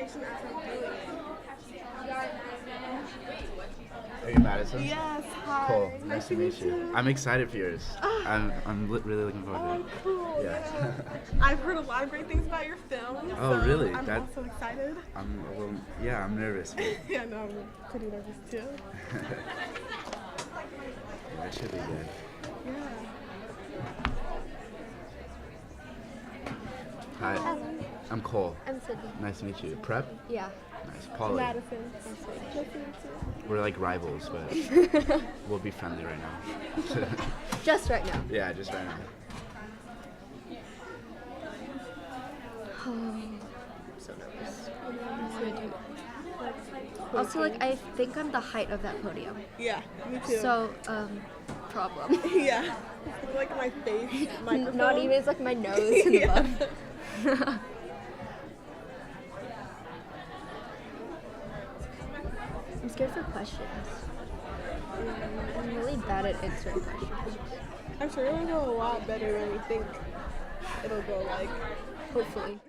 presentation as I'm doing it. Are you Madison? Yes, hi. Cool. Nice to meet you. I'm excited for yours. Really looking forward to Oh, it. cool. Yeah. I've heard a lot of great things about your film. Oh, so really? I'm also excited. I'm nervous. But Yeah, no, I'm pretty nervous too. yeah, it should be good. Yeah. Hi, I'm Cole. I'm Sydney. Nice to meet you. Prep? Yeah. Nice. Polly. Madison. Nice to meet you. We're like rivals, but we'll be friendly right now. Just right now. Yeah, just right now. I'm so nervous. Also, like, I think I'm the height of that podium. Yeah, me too. So, problem. yeah. It's like my face, microphone. Not even, it's like my nose and Yeah. above. I'm scared for questions. I'm really bad at answering questions. I'm sure it'll go a lot better than we think it'll go, like. Hopefully.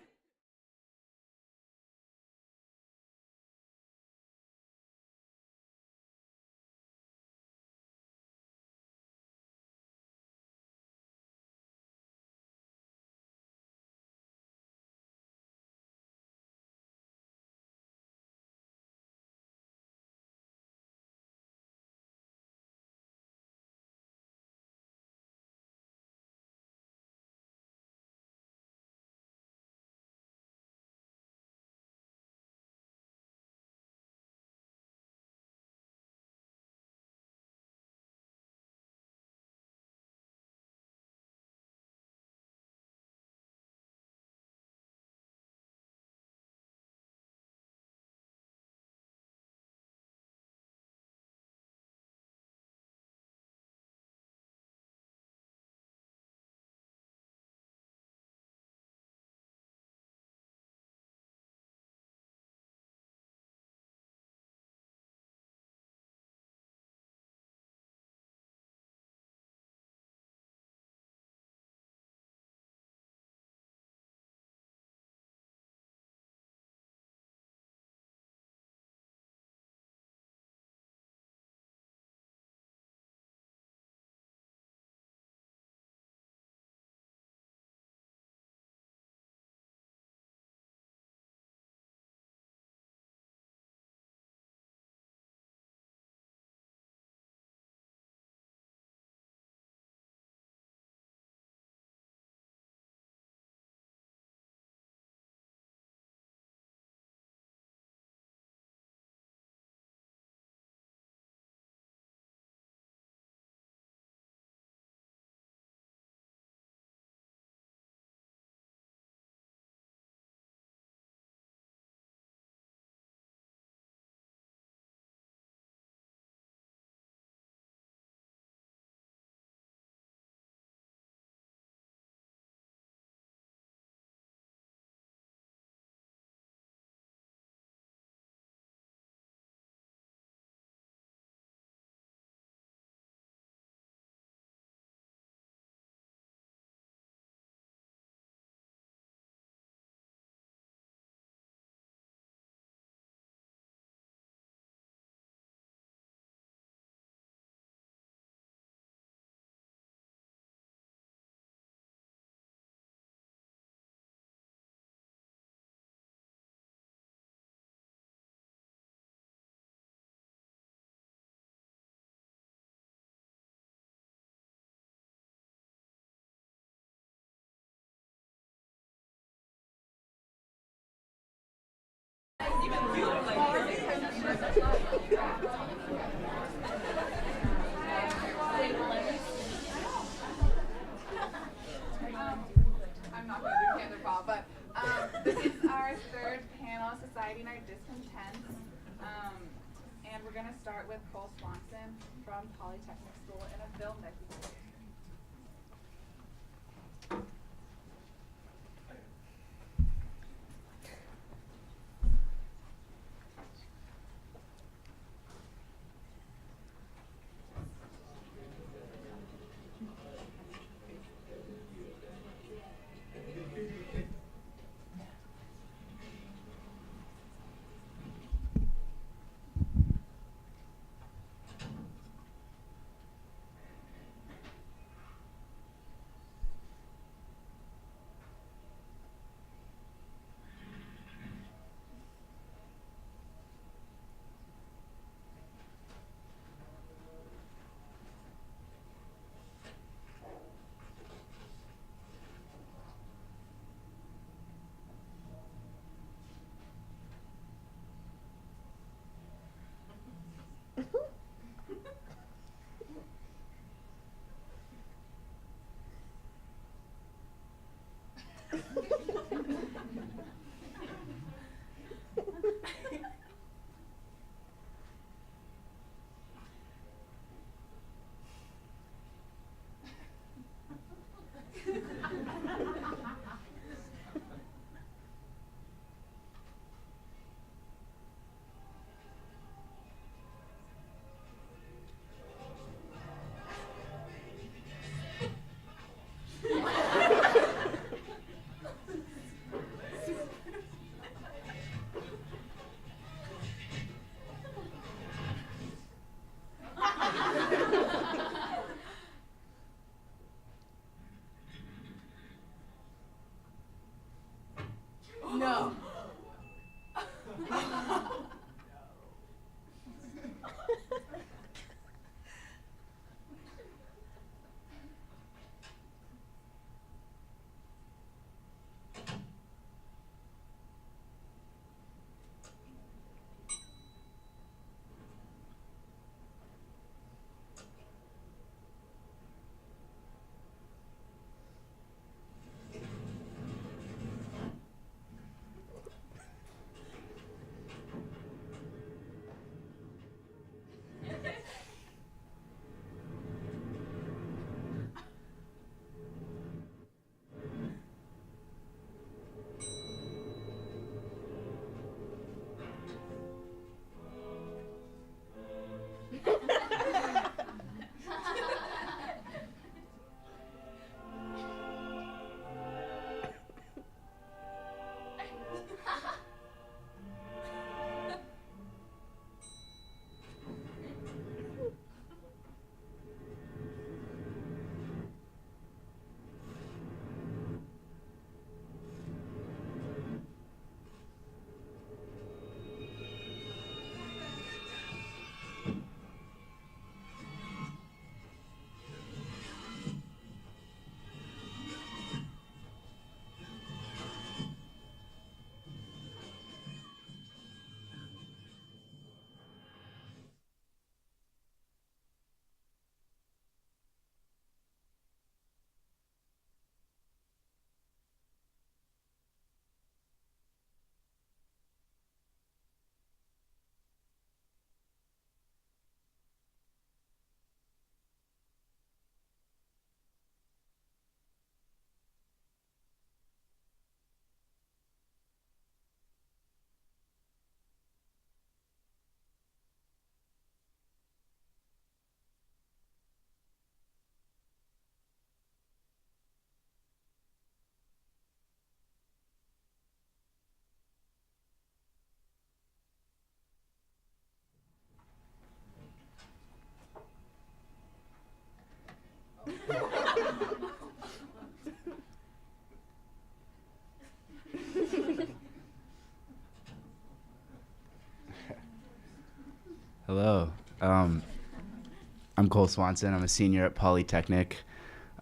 I'm not going to do Panther Paw, but this is our third panel, Society and Our Discontents. And we're going to start with Cole Swanson from Polytechnic School in a film that he made. Hello. I'm Cole Swanson. I'm a senior at Polytechnic.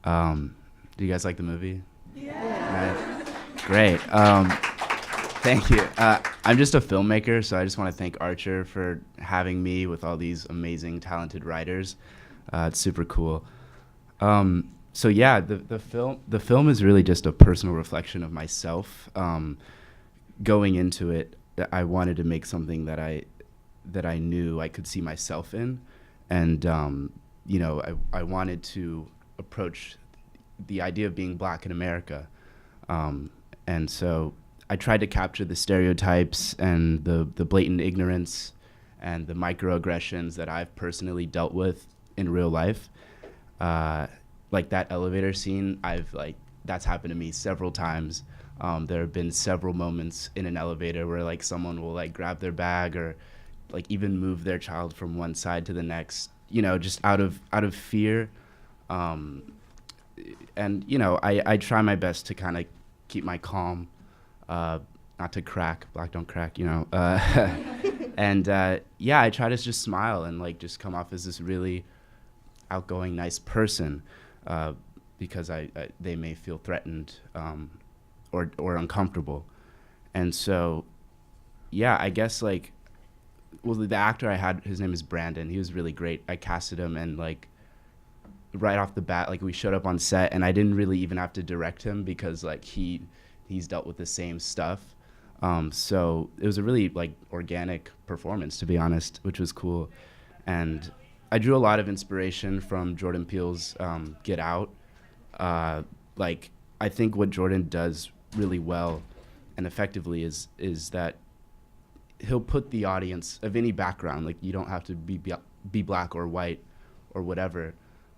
Do you guys like the movie? Yeah. Great. Thank you. I'm just a filmmaker, so I just want to thank Archer for having me with all these amazing, talented writers. It's super cool. So yeah, the film is really just a personal reflection of myself. Going into it, I wanted to make something that I knew I could see myself in, and I wanted to approach the idea of being black in America, and so I tried to capture the stereotypes and the blatant ignorance and the microaggressions that I've personally dealt with in real life. Like that elevator scene, that's happened to me several times. There have been several moments in an elevator where like someone will like grab their bag or like even move their child from one side to the next, just out of fear. And I try my best to kind of keep my calm, not to crack, black don't crack, and I try to just smile and like just come off as this really outgoing, nice person, because they may feel threatened or uncomfortable. And so, I guess the actor I had, his name is Brandon. He was really great. I casted him, and like right off the bat, like we showed up on set, and I didn't really even have to direct him because like he's dealt with the same stuff. So it was a really like organic performance, to be honest, which was cool. And I drew a lot of inspiration from Jordan Peele's Get Out. I think what Jordan does really well and effectively is that he'll put the audience of any background, like you don't have to be black or white or whatever,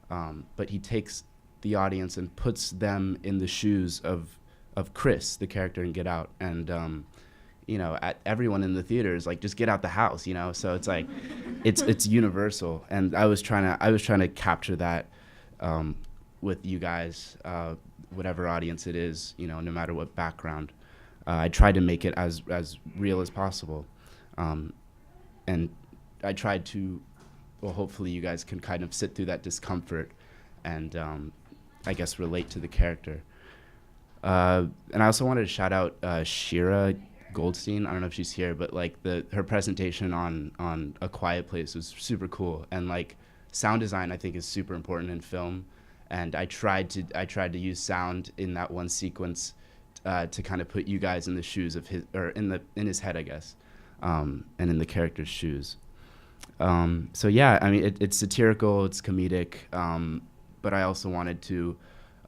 but he takes the audience and puts them in the shoes of Chris, the character in Get Out, and at everyone in the theater is like, just get out the house, So it's like, it's universal, and I was trying to capture that with you guys, whatever audience it is, no matter what background. I tried to make it as real as possible, and I tried to. Well, hopefully you guys can kind of sit through that discomfort, and I guess relate to the character. And I also wanted to shout out Shira Goldstein. I don't know if she's here, but like her presentation on A Quiet Place was super cool, and like sound design I think is super important in film, and I tried to use sound in that one sequence to kind of put you guys in the shoes of his, or in his head, I guess, and in the character's shoes. So yeah, I mean it's satirical, it's comedic, but I also wanted to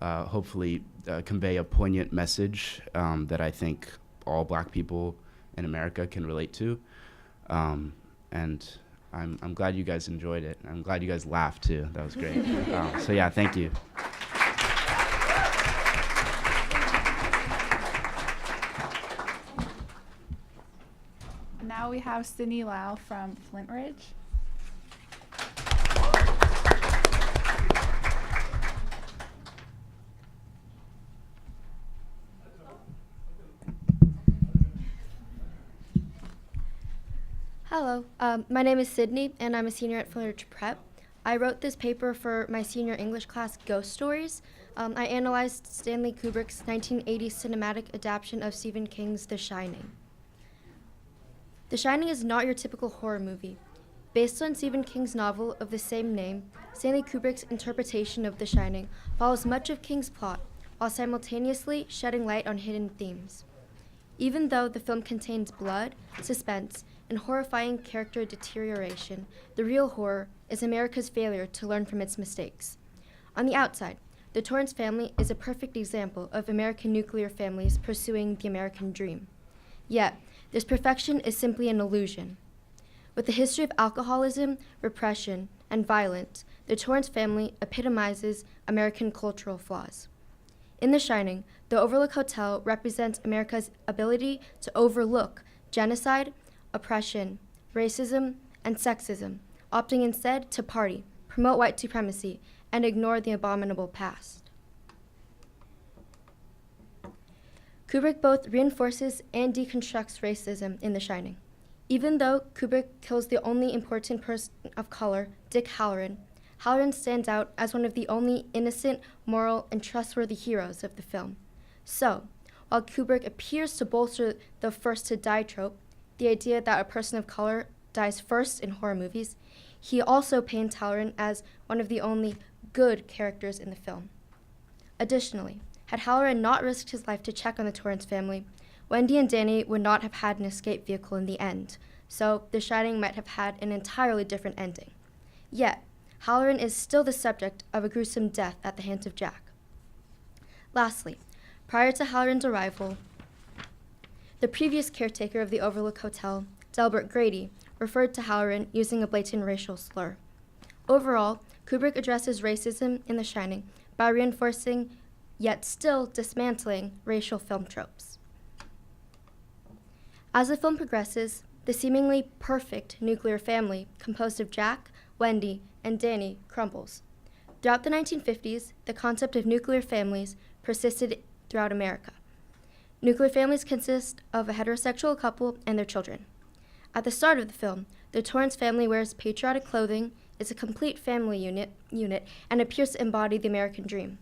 hopefully convey a poignant message that I think all black people in America can relate to, and I'm glad you guys enjoyed it. I'm glad you guys laughed too. That was great. So yeah, thank you. Now we have Sydney Lau from Flint Ridge. Hello, my name is Sydney, and I'm a senior at Flint Ridge Prep. I wrote this paper for my senior English class, Ghost Stories. I analyzed Stanley Kubrick's 1980 cinematic adaptation of Stephen King's The Shining. The Shining is not your typical horror movie. Based on Stephen King's novel of the same name, Stanley Kubrick's interpretation of The Shining follows much of King's plot, while simultaneously shedding light on hidden themes. Even though the film contains blood, suspense, and horrifying character deterioration, the real horror is America's failure to learn from its mistakes. On the outside, the Torrance family is a perfect example of American nuclear families pursuing the American dream. Yet, this perfection is simply an illusion. With a history of alcoholism, repression, and violence, the Torrance family epitomizes American cultural flaws. In The Shining, the Overlook Hotel represents America's ability to overlook genocide, oppression, racism, and sexism, opting instead to party, promote white supremacy, and ignore the abominable past. Kubrick both reinforces and deconstructs racism in The Shining. Even though Kubrick kills the only important person of color, Dick Halloran, Halloran stands out as one of the only innocent, moral, and trustworthy heroes of the film. So, while Kubrick appears to bolster the first to die trope, the idea that a person of color dies first in horror movies, he also paints Halloran as one of the only good characters in the film. Additionally, had Halloran not risked his life to check on the Torrance family, Wendy and Danny would not have had an escape vehicle in the end, so The Shining might have had an entirely different ending. Yet, Halloran is still the subject of a gruesome death at the hands of Jack. Lastly, prior to Halloran's arrival, the previous caretaker of the Overlook Hotel, Delbert Grady, referred to Halloran using a blatant racial slur. Overall, Kubrick addresses racism in The Shining by reinforcing, yet still dismantling, racial film tropes. As the film progresses, the seemingly perfect nuclear family composed of Jack, Wendy, and Danny crumbles. Throughout the 1950s, the concept of nuclear families persisted throughout America. Nuclear families consist of a heterosexual couple and their children. At the start of the film, the Torrance family wears patriotic clothing, is a complete family unit, and appears to embody the American dream.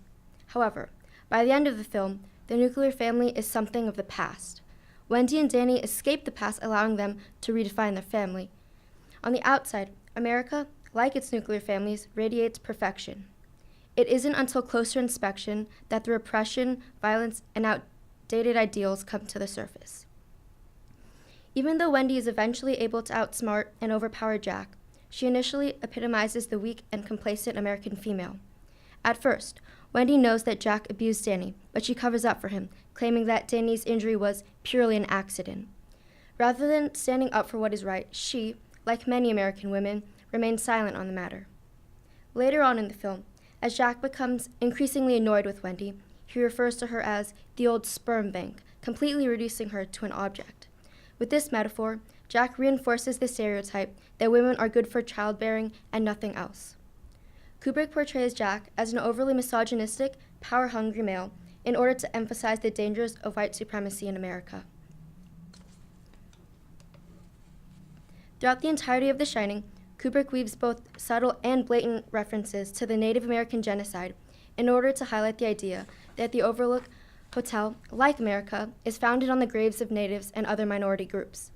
However, by the end of the film, the nuclear family is something of the past. Wendy and Danny escape the past, allowing them to redefine their family. On the outside, America, like its nuclear families, radiates perfection. It isn't until closer inspection that the repression, violence, and outdated ideals come to the surface. Even though Wendy is eventually able to outsmart and overpower Jack, she initially epitomizes the weak and complacent American female. At first, Wendy knows that Jack abused Danny, but she covers up for him, claiming that Danny's injury was purely an accident. Rather than standing up for what is right, she, like many American women, remains silent on the matter. Later on in the film, as Jack becomes increasingly annoyed with Wendy, he refers to her as the old sperm bank, completely reducing her to an object. With this metaphor, Jack reinforces the stereotype that women are good for childbearing and nothing else. Kubrick portrays Jack as an overly misogynistic, power-hungry male in order to emphasize the dangers of white supremacy in America. Throughout the entirety of The Shining, Kubrick weaves both subtle and blatant references to the Native American genocide in order to highlight the idea that the Overlook Hotel, like America, is founded on the graves of natives and other minority groups.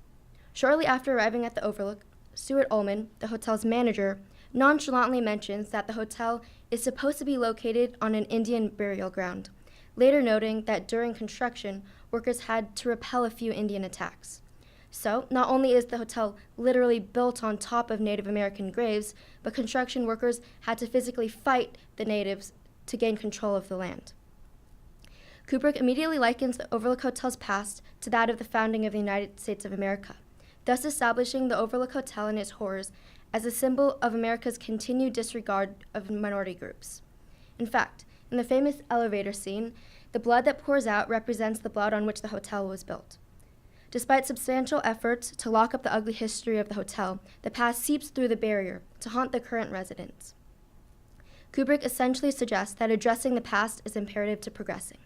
Shortly after arriving at the Overlook, Stuart Ullman, the hotel's manager, nonchalantly mentions that the hotel is supposed to be located on an Indian burial ground, later noting that during construction, workers had to repel a few Indian attacks. So, not only is the hotel literally built on top of Native American graves, but construction workers had to physically fight the natives to gain control of the land. Kubrick immediately likens the Overlook Hotel's past to that of the founding of the United States of America, thus establishing the Overlook Hotel and its horrors as a symbol of America's continued disregard of minority groups. In fact, in the famous elevator scene, the blood that pours out represents the blood on which the hotel was built. Despite substantial efforts to lock up the ugly history of the hotel, the past seeps through the barrier to haunt the current residents. Kubrick essentially suggests that addressing the past is imperative to progressing.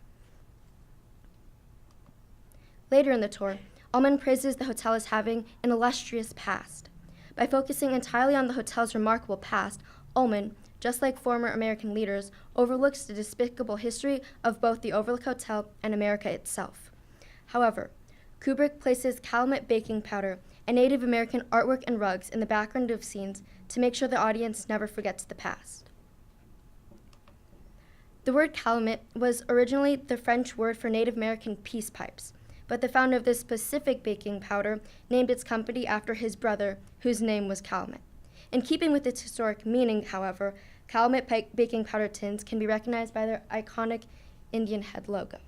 Later in the tour, Ullman praises the hotel as having an illustrious past. By focusing entirely on the hotel's remarkable past, Ullman, just like former American leaders, overlooks the despicable history of both the Overlook Hotel and America itself. However, Kubrick places calumet baking powder and Native American artwork and rugs in the background of scenes to make sure the audience never forgets the past. The word calumet was originally the French word for Native American peace pipes, but the founder of this specific baking powder named its company after his brother, whose name was Calumet. In keeping with its historic meaning, however, Calumet baking powder tins can be recognized by their iconic Indian head logo.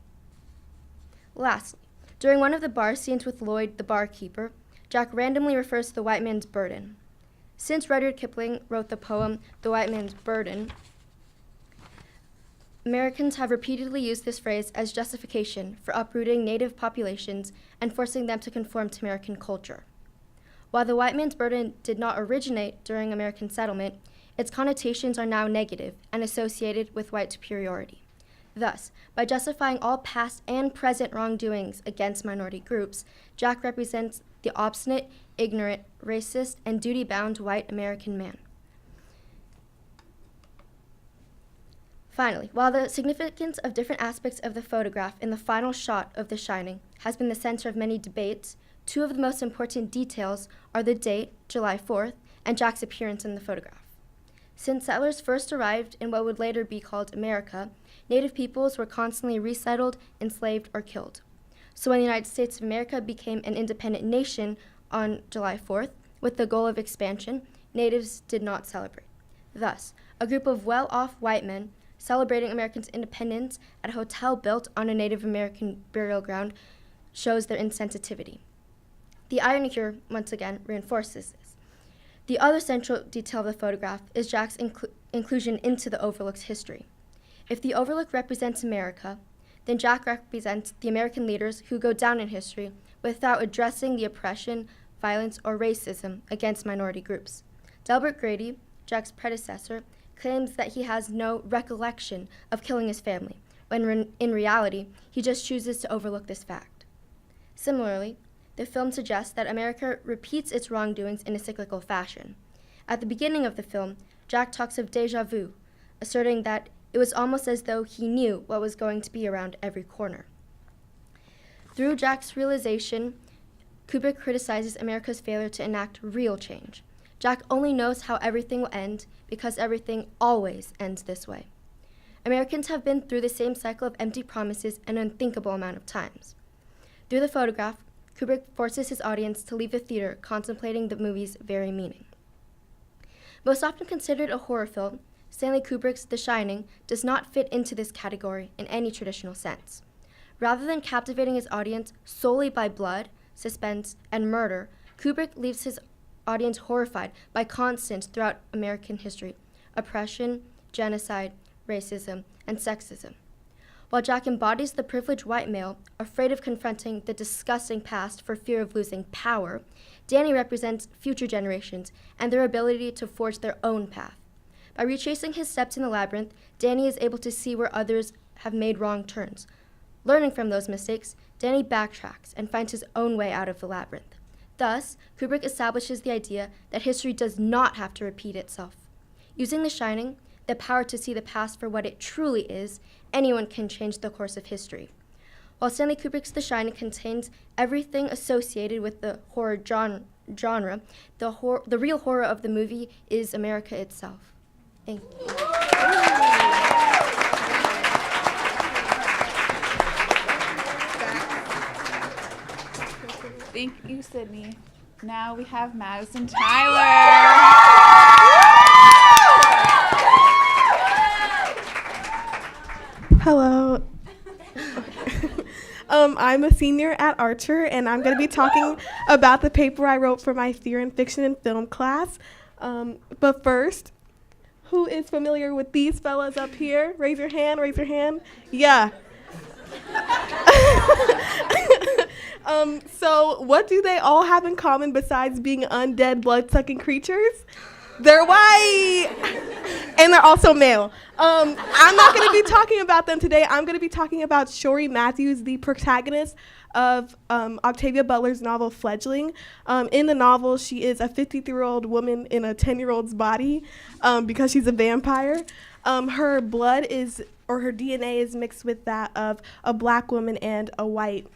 Lastly, during one of the bar scenes with Lloyd, the barkeeper, Jack randomly refers to the white man's burden. Since Rudyard Kipling wrote the poem The White Man's Burden, Americans have repeatedly used this phrase as justification for uprooting native populations and forcing them to conform to American culture. While the white man's burden did not originate during American settlement, its connotations are now negative and associated with white superiority. Thus, by justifying all past and present wrongdoings against minority groups, Jack represents the obstinate, ignorant, racist, and duty-bound white American man. Finally, while the significance of different aspects of the photograph in the final shot of The Shining has been the center of many debates, two of the most important details are the date, July 4th, and Jack's appearance in the photograph. Since settlers first arrived in what would later be called America, Native peoples were constantly resettled, enslaved, or killed. So when the United States of America became an independent nation on July 4th, with the goal of expansion, natives did not celebrate. Thus, a group of well-off white men celebrating Americans' independence at a hotel built on a Native American burial ground shows their insensitivity. The irony here, once again, reinforces this. The other central detail of the photograph is Jack's inclusion into the Overlook's history. If the Overlook represents America, then Jack represents the American leaders who go down in history without addressing the oppression, violence, or racism against minority groups. Delbert Grady, Jack's predecessor, claims that he has no recollection of killing his family, when in reality, he just chooses to overlook this fact. Similarly, the film suggests that America repeats its wrongdoings in a cyclical fashion. At the beginning of the film, Jack talks of déjà vu, asserting that it was almost as though he knew what was going to be around every corner. Through Jack's realization, Kubrick criticizes America's failure to enact real change. Jack only knows how everything will end because everything always ends this way. Americans have been through the same cycle of empty promises an unthinkable amount of times. Through the photograph, Kubrick forces his audience to leave the theater contemplating the movie's very meaning. Most often considered a horror film, Stanley Kubrick's The Shining does not fit into this category in any traditional sense. Rather than captivating his audience solely by blood, suspense, and murder, Kubrick leaves his audience horrified by constants throughout American history: oppression, genocide, racism, and sexism. While Jack embodies the privileged white male, afraid of confronting the disgusting past for fear of losing power, Danny represents future generations and their ability to forge their own path. By retracing his steps in the labyrinth, Danny is able to see where others have made wrong turns. Learning from those mistakes, Danny backtracks and finds his own way out of the labyrinth. Thus, Kubrick establishes the idea that history does not have to repeat itself. Using The Shining, the power to see the past for what it truly is, anyone can change the course of history. While Stanley Kubrick's The Shining contains everything associated with the horror genre, the real horror of the movie is America itself. Thank you. Thank you, Sydney. Now we have Madison Tyler. Hello. I'm a senior at Archer, and I'm going to be talking about the paper I wrote for my theory in fiction and film class. But first, who is familiar with these fellas up here? Raise your hand, raise your hand. Yeah. So what do they all have in common besides being undead, blood-sucking creatures? They're white, and they're also male. I'm not going to be talking about them today. I'm going to be talking about Shori Matthews, the protagonist of Octavia Butler's novel Fledgling. In the novel, she is a 53-year-old woman in a 10-year-old's body because she's a vampire. Her blood is, or her DNA is mixed with that of a black woman and a white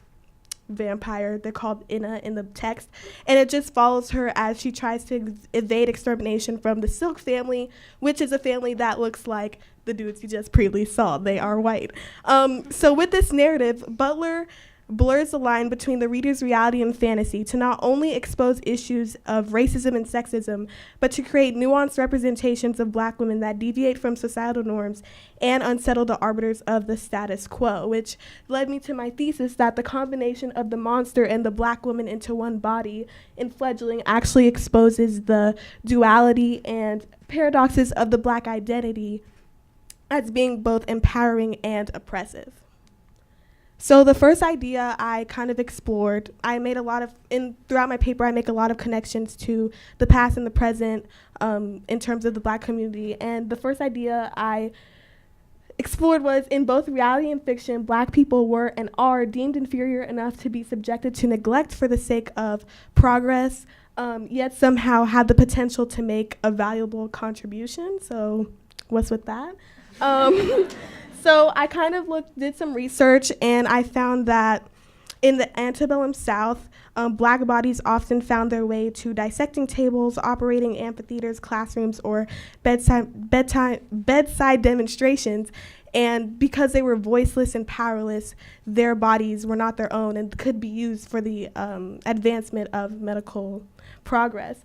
vampire. They're called Inna in the text, and it just follows her as she tries to evade extermination from the Silk family, which is a family that looks like the dudes you just previously saw. They are white. So with this narrative, Butler blurs the line between the reader's reality and fantasy to not only expose issues of racism and sexism, but to create nuanced representations of black women that deviate from societal norms and unsettle the arbiters of the status quo, which led me to my thesis that the combination of the monster and the black woman into one body in Fledgling actually exposes the duality and paradoxes of the black identity as being both empowering and oppressive. So the first idea I kind of explored, I made a lot of, throughout my paper, I make a lot of connections to the past and the present in terms of the black community. And the first idea I explored was, in both reality and fiction, black people were and are deemed inferior enough to be subjected to neglect for the sake of progress, yet somehow had the potential to make a valuable contribution. So what's with that? So I kind of did some research, and I found that in the antebellum South, black bodies often found their way to dissecting tables, operating amphitheaters, classrooms, or bedside demonstrations. And because they were voiceless and powerless, their bodies were not their own and could be used for the advancement of medical progress.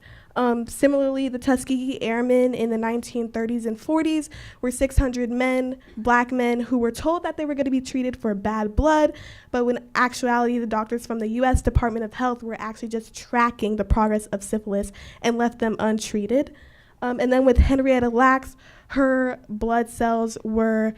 Similarly, the Tuskegee Airmen in the 1930s and 40s were 600 men, black men, who were told that they were going to be treated for bad blood, but when actuality, the doctors from the U.S. Department of Health were actually just tracking the progress of syphilis and left them untreated. And then with Henrietta Lacks, her blood cells were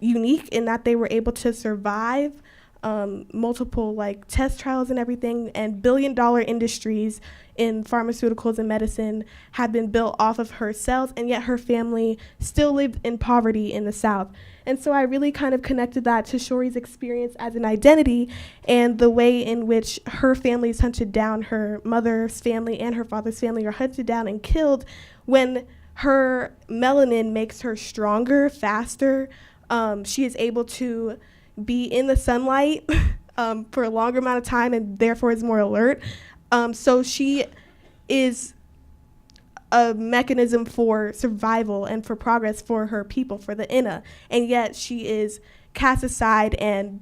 unique in that they were able to survive multiple test trials and everything, and billion-dollar industries in pharmaceuticals and medicine had been built off of her cells, and yet her family still lived in poverty in the South. And so I really kind of connected that to Shori's experience as an identity and the way in which her family is hunted down, her mother's family and her father's family are hunted down and killed when her melanin makes her stronger, faster. She is able to be in the sunlight for a longer amount of time and therefore is more alert. So she is a mechanism for survival and for progress for her people, for the Inna, and yet she is cast aside and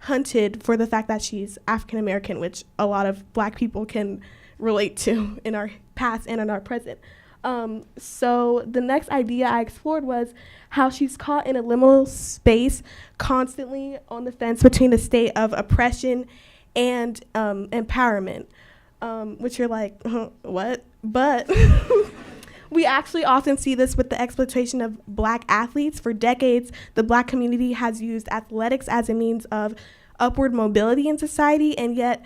hunted for the fact that she's African American, which a lot of black people can relate to in our past and in our present. So the next idea I explored was how she's caught in a liminal space, constantly on the fence between the state of oppression and empowerment, which you're like, what? But we actually often see this with the exploitation of black athletes. For decades, the black community has used athletics as a means of upward mobility in society, and yet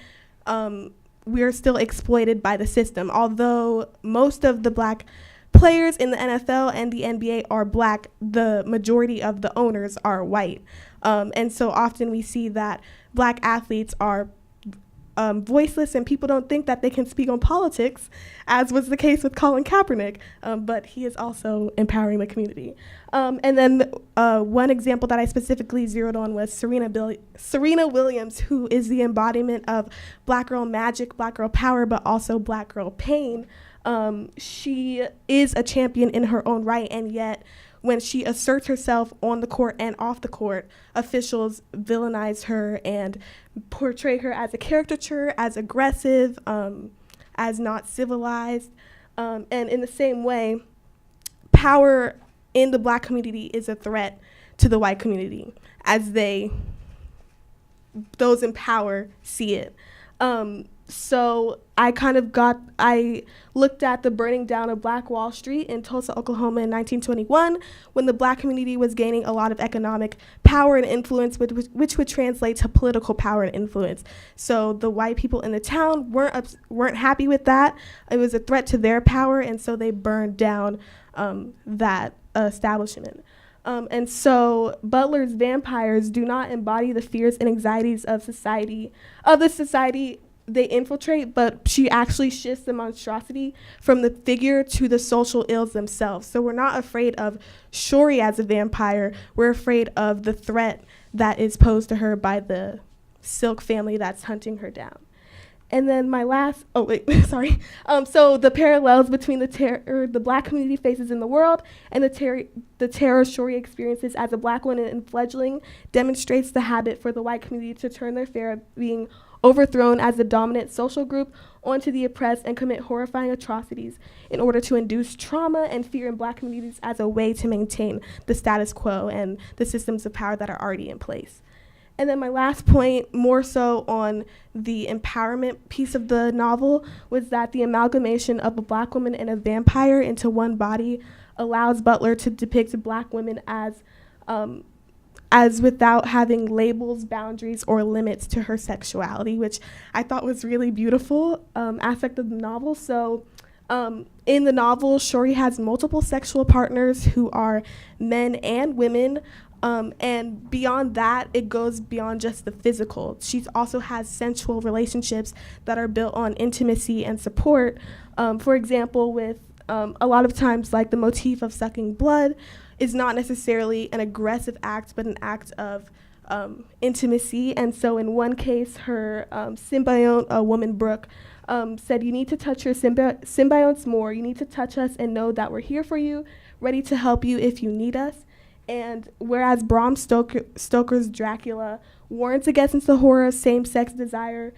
we're still exploited by the system. Although most of the black players in the NFL and the NBA are black, the majority of the owners are white. And so often we see that black athletes are voiceless, and people don't think that they can speak on politics, as was the case with Colin Kaepernick, but he is also empowering the community. And then one example that I specifically zeroed on was Serena Williams, who is the embodiment of black girl magic, black girl power, but also black girl pain. She is a champion in her own right, and yet when she asserts herself on the court and off the court, officials villainize her and portray her as a caricature, as aggressive, as not civilized. And in the same way, power in the black community is a threat to the white community, as those in power see it. So I looked at the burning down of Black Wall Street in Tulsa, Oklahoma in 1921, when the black community was gaining a lot of economic power and influence, which would translate to political power and influence. So the white people in the town weren't happy with that. It was a threat to their power, and so they burned down that establishment. And so Butler's vampires do not embody the fears and anxieties of the society they infiltrate, but she actually shifts the monstrosity from the figure to the social ills themselves. So we're not afraid of Shori as a vampire. We're afraid of the threat that is posed to her by the Silk family that's hunting her down. And then my last, so the parallels between the terror the black community faces in the world and the terror Shori experiences as a black woman and fledgling demonstrates the habit for the white community to turn their fear of being overthrown as the dominant social group onto the oppressed and commit horrifying atrocities in order to induce trauma and fear in black communities as a way to maintain the status quo and the systems of power that are already in place. And then my last point, more so on the empowerment piece of the novel, was that the amalgamation of a black woman and a vampire into one body allows Butler to depict black women as without having labels, boundaries, or limits to her sexuality, which I thought was really beautiful aspect of the novel. So in the novel, Shori has multiple sexual partners who are men and women, And beyond that, it goes beyond just the physical. She also has sensual relationships that are built on intimacy and support. For example, with a lot of times, like the motif of sucking blood is not necessarily an aggressive act, but an act of intimacy. And so in one case, her symbiont, a woman, Brooke, said, "You need to touch your symbionts more. You need to touch us and know that we're here for you, ready to help you if you need us." And whereas Bram Stoker's Dracula warns against the horror of same-sex desire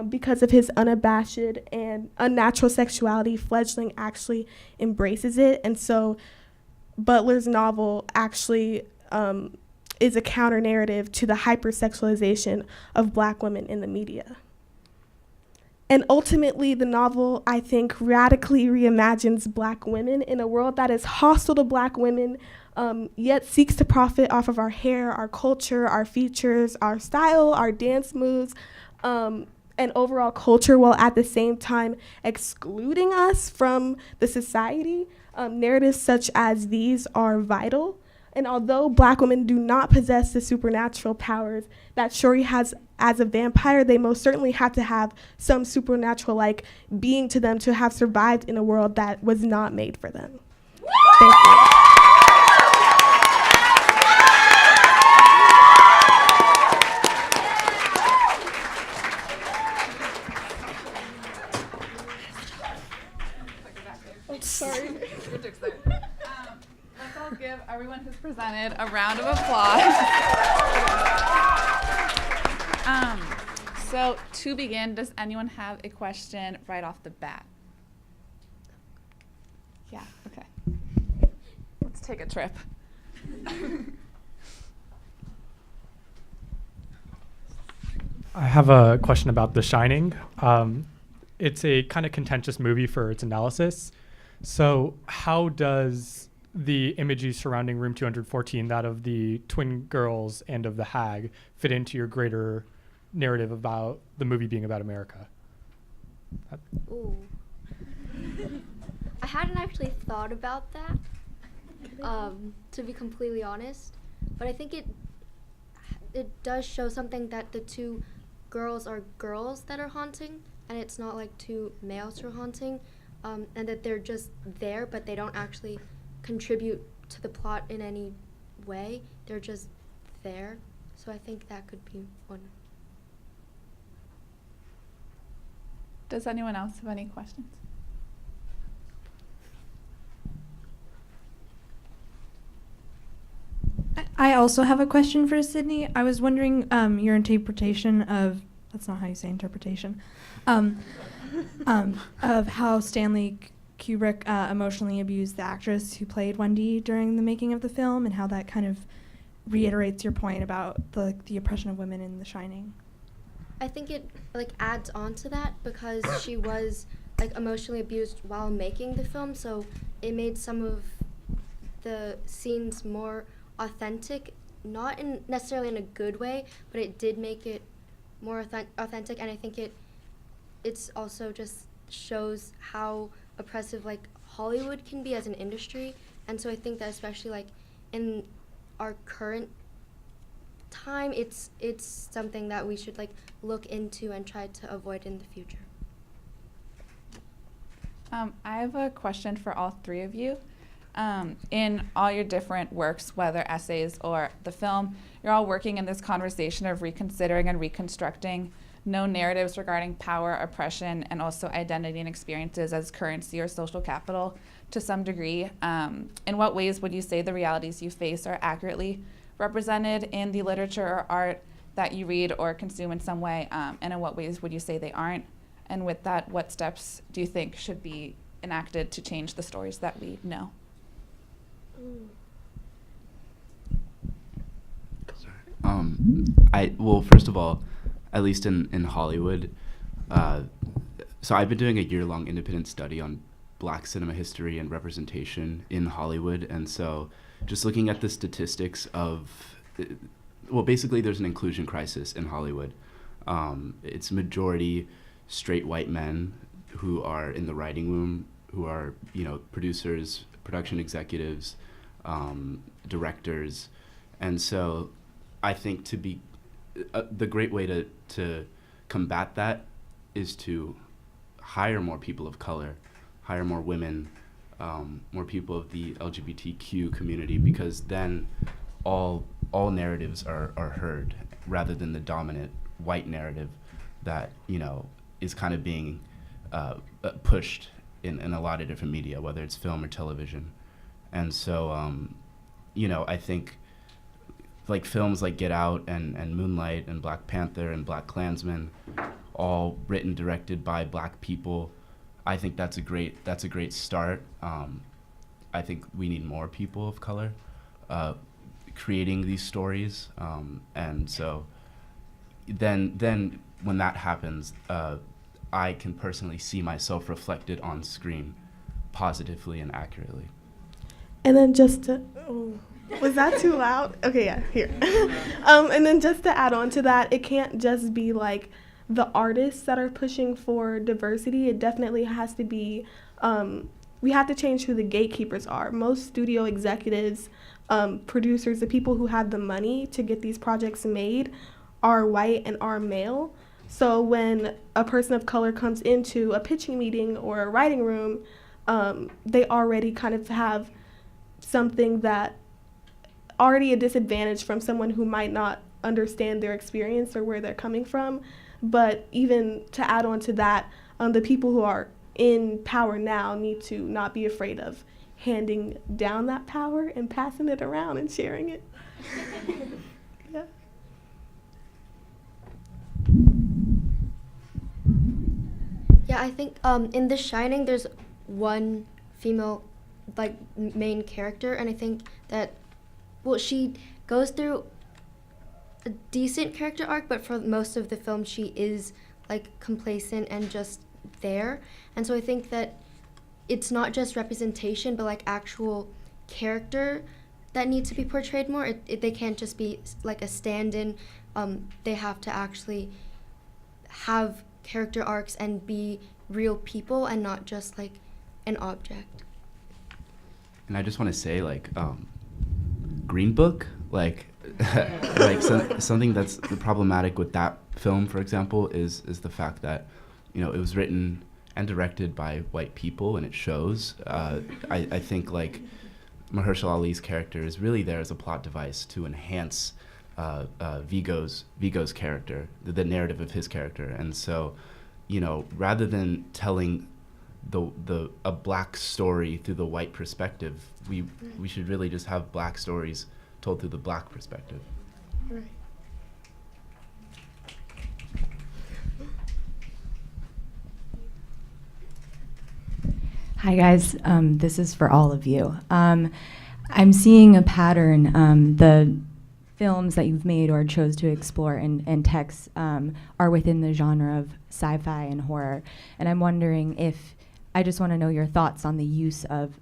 because of his unabashed and unnatural sexuality, Fledgling actually embraces it. And so Butler's novel actually is a counter-narrative to the hypersexualization of Black women in the media. And ultimately, the novel, I think, radically reimagines Black women in a world that is hostile to Black women, yet seeks to profit off of our hair, our culture, our features, our style, our dance moves, and overall culture, while at the same time excluding us from the society. Narratives such as these are vital. And although Black women do not possess the supernatural powers that Shuri has as a vampire, they most certainly have to have some supernatural-like being to them to have survived in a world that was not made for them. Thank you. Oh, sorry. Let's all give everyone who's presented a round of applause. So to begin, does anyone have a question right off the bat? Yeah, okay. Let's take a trip. I have a question about The Shining. It's a kind of contentious movie for its analysis. So how does the imagery surrounding Room 214, that of the twin girls and of the hag, fit into your greater narrative about the movie being about America? Ooh. I hadn't actually thought about that, to be completely honest. But I think it does show something that the two girls are girls that are haunting, and it's not like two males who are haunting, and that they're just there, but they don't actually contribute to the plot in any way. They're just there. So I think that could be one. Does anyone else have any questions? I also have a question for Sydney. I was wondering your interpretation of, that's not how you say interpretation, of how Stanley Kubrick emotionally abused the actress who played Wendy during the making of the film, and how that kind of reiterates your point about the oppression of women in The Shining. I think it adds on to that because she was emotionally abused while making the film, so it made some of the scenes more authentic, not necessarily in a good way, but it did make it more authentic, and I think it's also just shows how oppressive Hollywood can be as an industry, and so I think that especially in our current time, it's something that we should look into and try to avoid in the future. I have a question for all three of you. In all your different works, whether essays or the film, you're all working in this conversation of reconsidering and reconstructing known narratives regarding power, oppression, and also identity and experiences as currency or social capital to some degree. In what ways would you say the realities you face are accurately represented in the literature or art that you read or consume in some way, and in what ways would you say they aren't? And with that, what steps do you think should be enacted to change the stories that we know? Well, first of all, at least in Hollywood, so I've been doing a year-long independent study on Black cinema history and representation in Hollywood, and so just looking at the statistics of, well, basically there's an inclusion crisis in Hollywood. It's majority straight white men who are in the writing room, who are, producers, production executives, directors, And so I think the great way to combat that is to hire more people of color, hire more women, more people of the LGBTQ community, because then all narratives are heard rather than the dominant white narrative that, is kind of being pushed in a lot of different media, whether it's film or television. And so, I think like films like Get Out and Moonlight and Black Panther and Black Klansman, all written, directed by Black people, I think that's a great start. I think we need more people of color creating these stories, and so then when that happens, I can personally see myself reflected on screen positively and accurately. And then just to, was that too loud? Okay, yeah, here. And then just to add on to that, it can't just be like the artists that are pushing for diversity. It definitely has to be, we have to change who the gatekeepers are. Most studio executives, producers, the people who have the money to get these projects made are white and are male. So when a person of color comes into a pitching meeting or a writing room, they already kind of have something that already a disadvantage from someone who might not understand their experience or where they're coming from. But even to add on to that, the people who are in power now need to not be afraid of handing down that power and passing it around and sharing it. Yeah. Yeah, I think in The Shining, there's one female, like, main character, and I think that, well, she goes through a decent character arc, but for most of the film, she is, like, complacent and just there. And so I think that it's not just representation, but, like, actual character that needs to be portrayed more. They can't just be, like, a stand-in. They have to actually have character arcs and be real people and not just like an object. And I just want to say, like, Green Book, like something that's problematic with that film, for example, is the fact that, it was written and directed by white people, and it shows. I think, like, Mahershala Ali's character is really there as a plot device to enhance Vigo's character, the narrative of his character. And so, rather than telling a black story through the white perspective, we should really just have black stories told through the black perspective. Right. Hi guys, this is for all of you. I'm seeing a pattern. The films that you've made or chose to explore in texts are within the genre of sci-fi and horror. And I'm wondering if, I just want to know your thoughts on the use of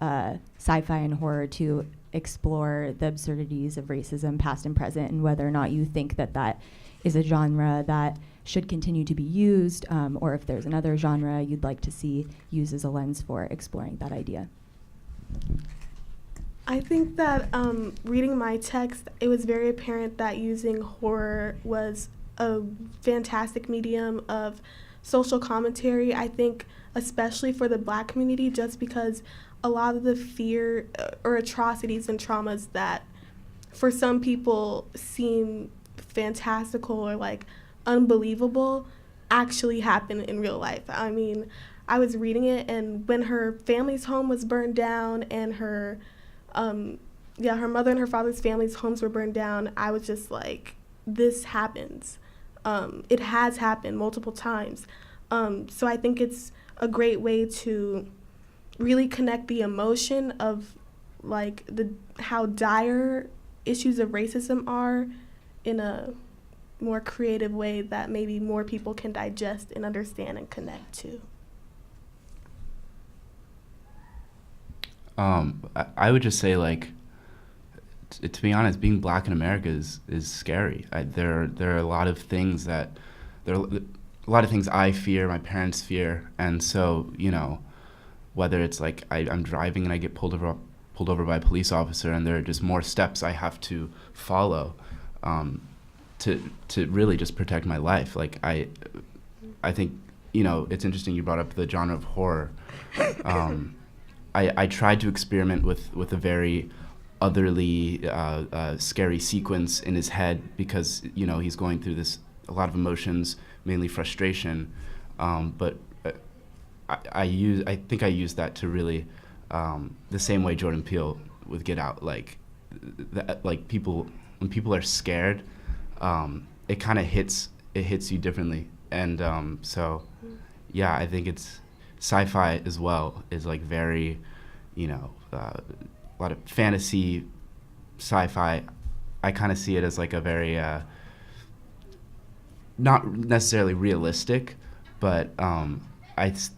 sci-fi and horror to explore the absurdities of racism, past and present, and whether or not you think that that is a genre that should continue to be used, or if there's another genre you'd like to see used as a lens for exploring that idea. I think that reading my text, it was very apparent that using horror was a fantastic medium of social commentary. I think especially for the Black community, just because a lot of the fear or atrocities and traumas that for some people seem fantastical or like unbelievable actually happen in real life. I mean, I was reading it, and when her family's home was burned down and her mother and her father's family's homes were burned down, I was just like, this happens. It has happened multiple times. So I think it's a great way to really connect the emotion of like how dire issues of racism are in a more creative way that maybe more people can digest and understand and connect to. I would just say, like, to be honest, being Black in America is scary. There are a lot of things I fear, my parents fear, and so, whether it's like I'm driving and I get pulled pulled over by a police officer, and there are just more steps I have to follow to really just protect my life. Like I think, you know, it's interesting you brought up the genre of horror. I tried to experiment with a very otherly, scary sequence in his head because, you know, he's going through a lot of emotions, mainly frustration. But I think I used that to really, the same way Jordan Peele with Get Out, like when people are scared, it kind of hits you differently. And so, yeah, I think it's sci-fi as well is like very, you know, a lot of fantasy, sci-fi. I kind of see it as like a very, not necessarily realistic, but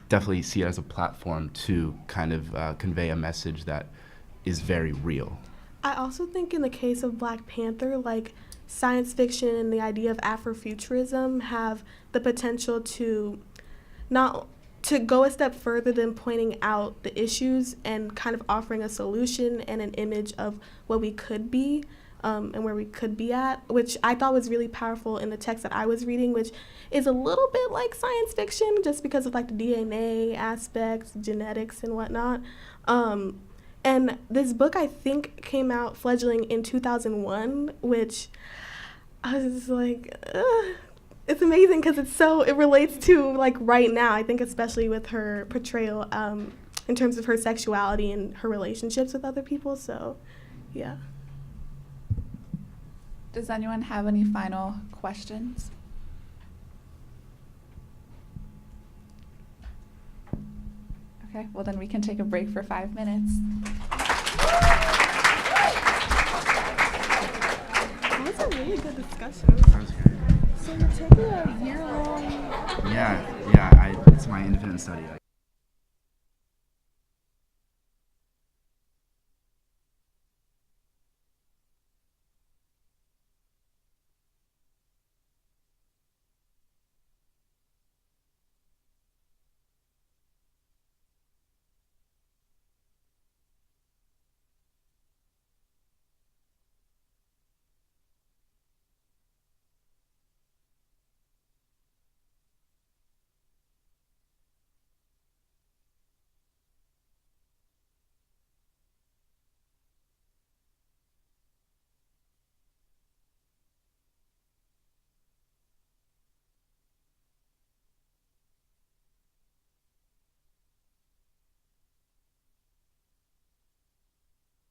definitely see it as a platform to kind of convey a message that is very real. I also think in the case of Black Panther, like science fiction and the idea of Afrofuturism have the potential to go a step further than pointing out the issues and kind of offering a solution and an image of what we could be and where we could be at, which I thought was really powerful in the text that I was reading, which is a little bit like science fiction just because of like the DNA aspects, genetics and whatnot. And this book, I think, came out fledgling in 2001, which I was just like, it's amazing because it relates to like right now. I think especially with her portrayal in terms of her sexuality and her relationships with other people. So, yeah. Does anyone have any final questions? Okay, well then we can take a break for 5 minutes. That was a really good discussion. That was great. So you're taking a year-long... Yeah, it's my independent study.